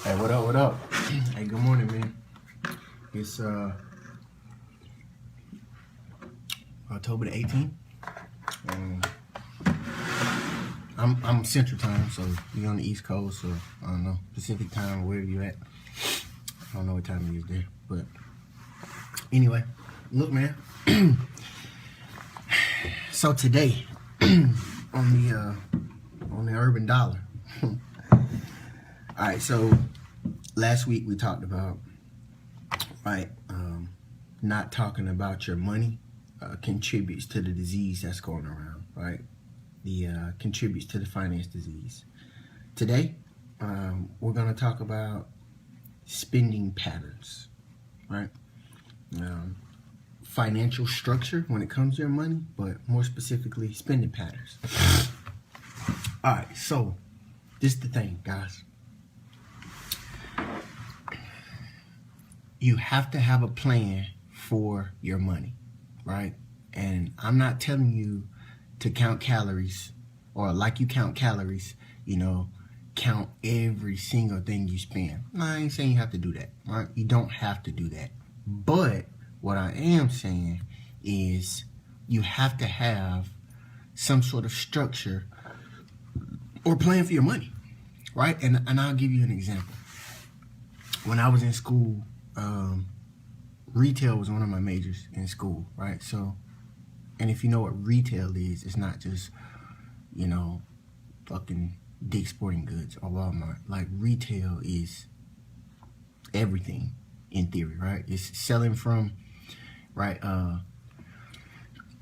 Hey, what up, what up? Hey, good morning, man. It's October the 18th. I'm Central Time, so you're on the East Coast, or I don't know, Pacific Time, wherever you at. I don't know what time it is there, but anyway, look, man. So today, on the Urban Dollar. All right, so last week we talked about, right, not talking about your money contributes to the disease that's going around, right? Contributes to the finance disease. Today, we're going to talk about spending patterns, right? Financial structure when it comes to your money, but more specifically, spending patterns. All right, so this is the thing, guys. You have to have a plan for your money, right? And I'm not telling you to count calories, or like you count calories, count every single thing you spend. No, I ain't saying you have to do that, right? You don't have to do that. But what I am saying is you have to have some sort of structure or plan for your money, right? And I'll give you an example. When I was in school, retail was one of my majors in school, right? So, and if you know what retail is, it's not just, fucking Dick's Sporting Goods or Walmart. Like, retail is everything in theory, right? It's selling from, right?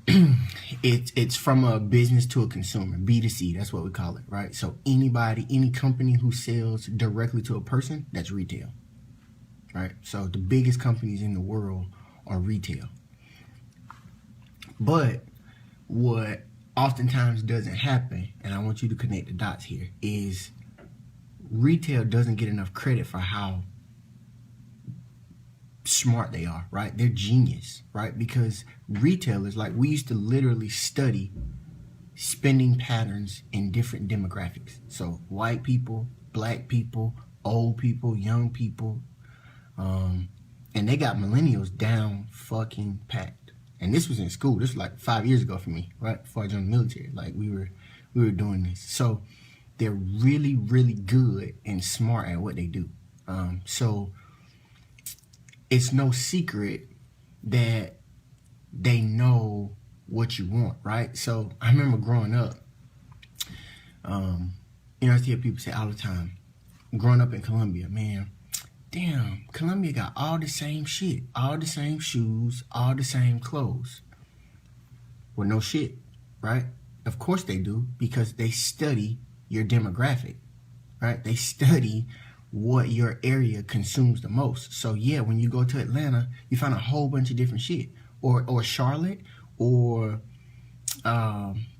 It's from a business to a consumer, B2C, that's what we call it, right? So anybody, any company who sells directly to a person, that's retail. Right? So the biggest companies in the world are retail. But what oftentimes doesn't happen, and I want you to connect the dots here, is retail doesn't get enough credit for how smart they are, right? They're genius, right? Because retailers, like, we used to literally study spending patterns in different demographics. So white people, black people, old people, young people, and they got millennials down fucking packed. And this was in school. This was like 5 years ago for me, right? Before I joined the military. Like, we were doing this. So they're really, really good and smart at what they do. So it's no secret that they know what you want, right? So I remember growing up, I hear people say all the time, growing up in Colombia, man, damn, Colombia got all the same shit, all the same shoes, all the same clothes. Well, no shit, right? Of course they do, because they study your demographic, right? They study what your area consumes the most. So yeah, when you go to Atlanta, you find a whole bunch of different shit. Or Charlotte, or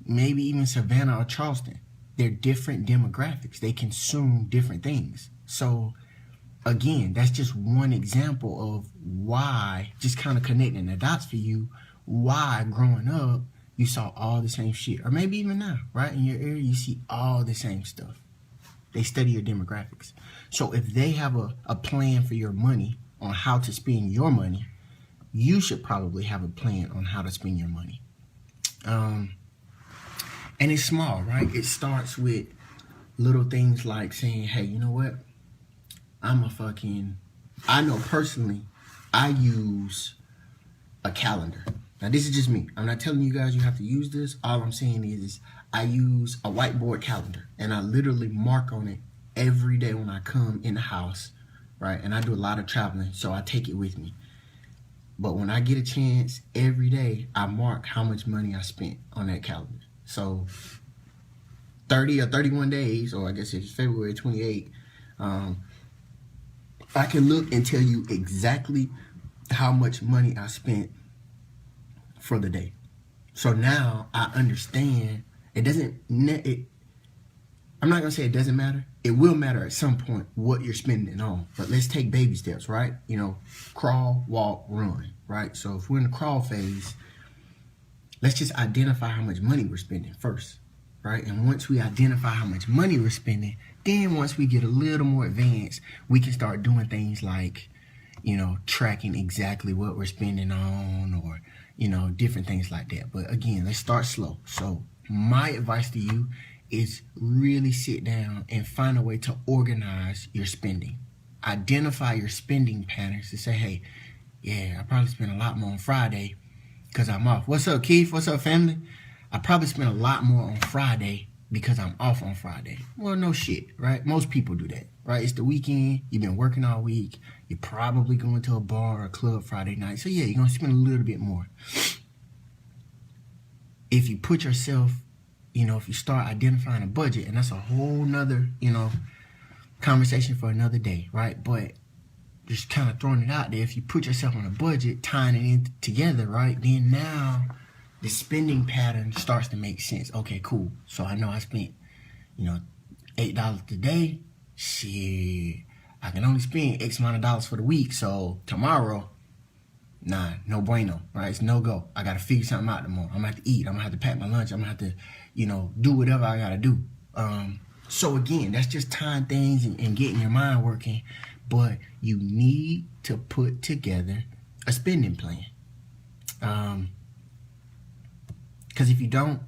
maybe even Savannah or Charleston. They're different demographics. They consume different things. So again, that's just one example of why, just kind of connecting the dots for you, why growing up you saw all the same shit. Or maybe even now, right? In your area, you see all the same stuff. They study your demographics. So if they have a plan for your money, on how to spend your money, you should probably have a plan on how to spend your money. And it's small, right? It starts with little things like saying, hey, you know what? I know personally, I use a calendar. Now, this is just me. I'm not telling you guys you have to use this. All I'm saying is I use a whiteboard calendar, and I literally mark on it every day when I come in the house, right? And I do a lot of traveling, so I take it with me. But when I get a chance, every day, I mark how much money I spent on that calendar. So 30 or 31 days, or I guess it's February 28th, I can look and tell you exactly how much money I spent for the day. So now I understand I'm not going to say it doesn't matter. It will matter at some point what you're spending on. But let's take baby steps, right? Crawl, walk, run, right? So if we're in the crawl phase, let's just identify how much money we're spending first, right? And once we identify how much money we're spending, Then once we get a little more advanced, we can start doing things like, tracking exactly what we're spending on, or, different things like that. But again, let's start slow. So my advice to you is really sit down and find a way to organize your spending. Identify your spending patterns to say, hey, yeah, I probably spent a lot more on Friday because I'm off. What's up, Keith? What's up, family? I probably spent a lot more on Friday because I'm off on Friday. Well, no shit, right? Most people do that, right? It's the weekend. You've been working all week. You're probably going to a bar or a club Friday night. So yeah, you're going to spend a little bit more. If you put yourself, if you start identifying a budget, and that's a whole nother, conversation for another day, right? But just kind of throwing it out there, if you put yourself on a budget, tying it in together, right, then now the spending pattern starts to make sense. Okay, cool. So I know I spent, $8 today. Shit, I can only spend X amount of dollars for the week. So tomorrow, nah, no bueno, right? It's no go. I got to figure something out tomorrow. I'm going to have to eat. I'm going to have to pack my lunch. I'm going to have to, do whatever I got to do. So again, that's just tying things and getting your mind working. But you need to put together a spending plan. Because if you don't,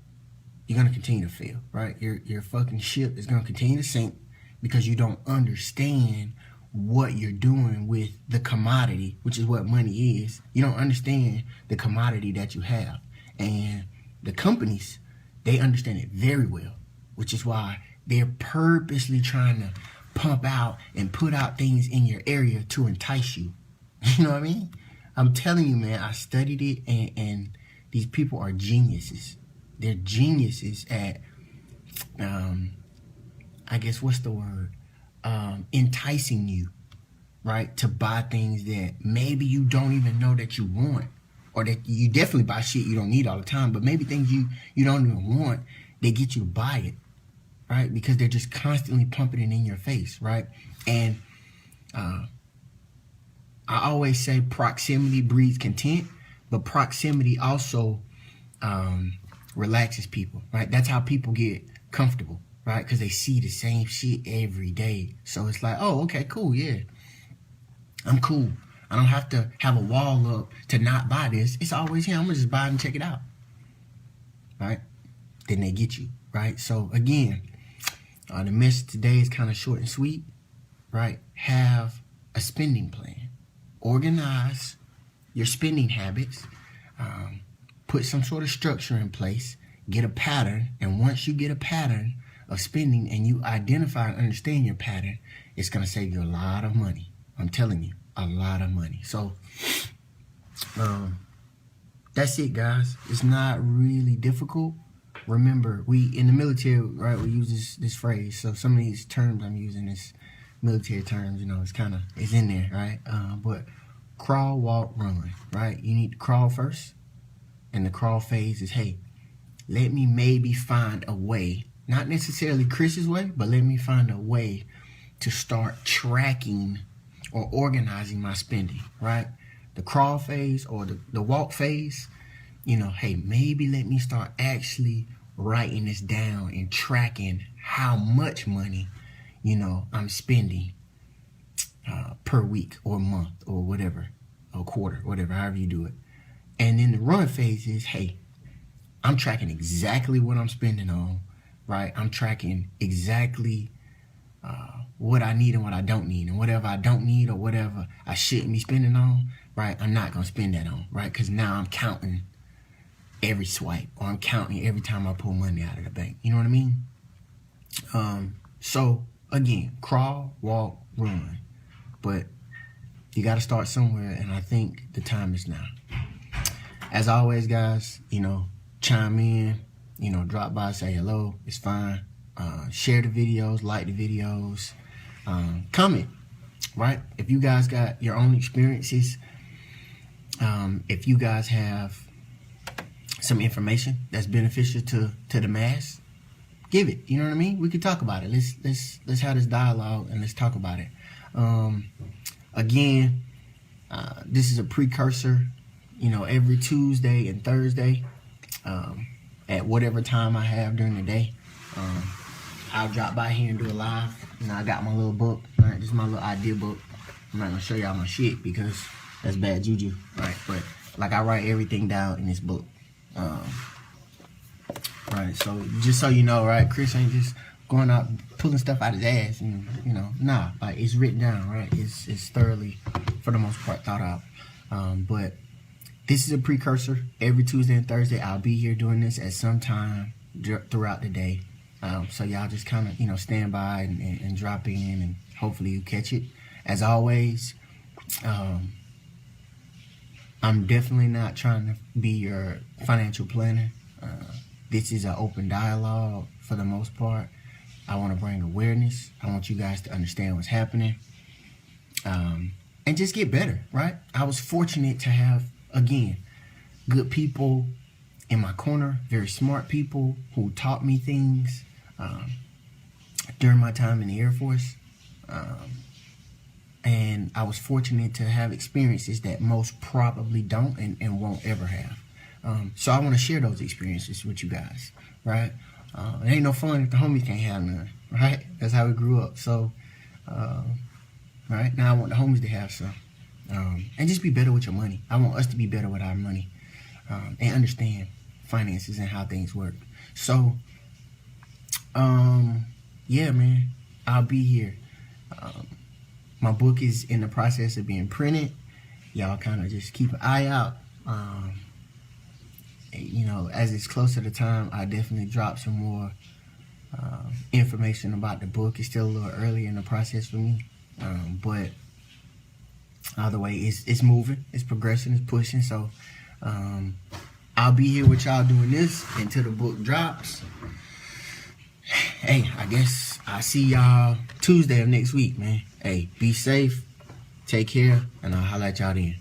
you're going to continue to fail, right? Your fucking ship is going to continue to sink because you don't understand what you're doing with the commodity, which is what money is. You don't understand the commodity that you have. And the companies, they understand it very well, which is why they're purposely trying to pump out and put out things in your area to entice you. You know what I mean? I'm telling you, man, I studied it, and these people are geniuses. They're geniuses at, I guess, what's the word? Enticing you, right? To buy things that maybe you don't even know that you want, or that you definitely buy shit you don't need all the time, but maybe things you don't even want, they get you to buy it, right? Because they're just constantly pumping it in your face, right? And I always say proximity breeds content, but proximity also relaxes people, right? That's how people get comfortable, right? Because they see the same shit every day. So it's like, oh, okay, cool, yeah. I'm cool. I don't have to have a wall up to not buy this. It's always here. I'm going to just buy it and check it out, right? Then they get you, right? So again, the message today is kind of short and sweet, right? Have a spending plan. Organize your spending habits. Put some sort of structure in place. Get a pattern. And once you get a pattern of spending and you identify and understand your pattern, it's going to save you a lot of money. I'm telling you, a lot of money. So that's it, guys. It's not really difficult. Remember, we in the military, right, we use this phrase. So some of these terms I'm using is military terms, it's in there, right? But crawl, walk, run, right? You need to crawl first. And the crawl phase is, hey, let me maybe find a way, not necessarily Chris's way, but let me find a way to start tracking or organizing my spending, right? The crawl phase or the walk phase, hey, maybe let me start actually writing this down and tracking how much money, I'm spending per week or month or whatever, or quarter, whatever, however you do it. And then the run phase is, hey, I'm tracking exactly what I'm spending on, right? I'm tracking exactly what I need and what I don't need. And whatever I don't need or whatever I shouldn't be spending on, right, I'm not going to spend that on, right? Because now I'm counting every swipe, or I'm counting every time I pull money out of the bank. You know what I mean? So, again, crawl, walk, run. But you got to start somewhere, and I think the time is now. As always, guys, chime in, drop by, say hello. It's fine. Share the videos, like the videos, comment, right? If you guys got your own experiences, if you guys have some information that's beneficial to the mass, give it. You know what I mean? We could talk about it. Let's have this dialogue and let's talk about it. Again, this is a precursor. Every Tuesday and Thursday, at whatever time I have during the day, I'll drop by here and do a live. You know, I got my little book, right? This is my little idea book. I'm not gonna show y'all my shit because that's bad juju, right? But like, I write everything down in this book. Right, so just so you know, right, Chris ain't just going out pulling stuff out his ass, and you know, nah, like, it's written down, right? It's thoroughly, for the most part, thought out. But this is a precursor. Every Tuesday and Thursday, I'll be here doing this at some time throughout the day. So y'all just kind of, you know, stand by and drop in, and hopefully you catch it. As always, I'm definitely not trying to be your financial planner. This is an open dialogue for the most part. I want to bring awareness. I want you guys to understand what's happening, and just get better, right? I was fortunate to have, again, good people in my corner, very smart people who taught me things during my time in the Air Force. And I was fortunate to have experiences that most probably don't and won't ever have. So I want to share those experiences with you guys, right? It ain't no fun if the homies can't have none, right? That's how we grew up. So, right, now I want the homies to have some. And just be better with your money. I want us to be better with our money, and understand finances and how things work. So, yeah, man, I'll be here. My book is in the process of being printed. Y'all kind of just keep an eye out. You know, as it's close to the time, I definitely drop some more information about the book. It's still a little early in the process for me, but either way, it's moving, it's progressing, it's pushing. So I'll be here with y'all doing this until the book drops. Hey, I guess I'll see y'all Tuesday of next week, man. Hey, be safe, take care, and I'll holler at y'all then.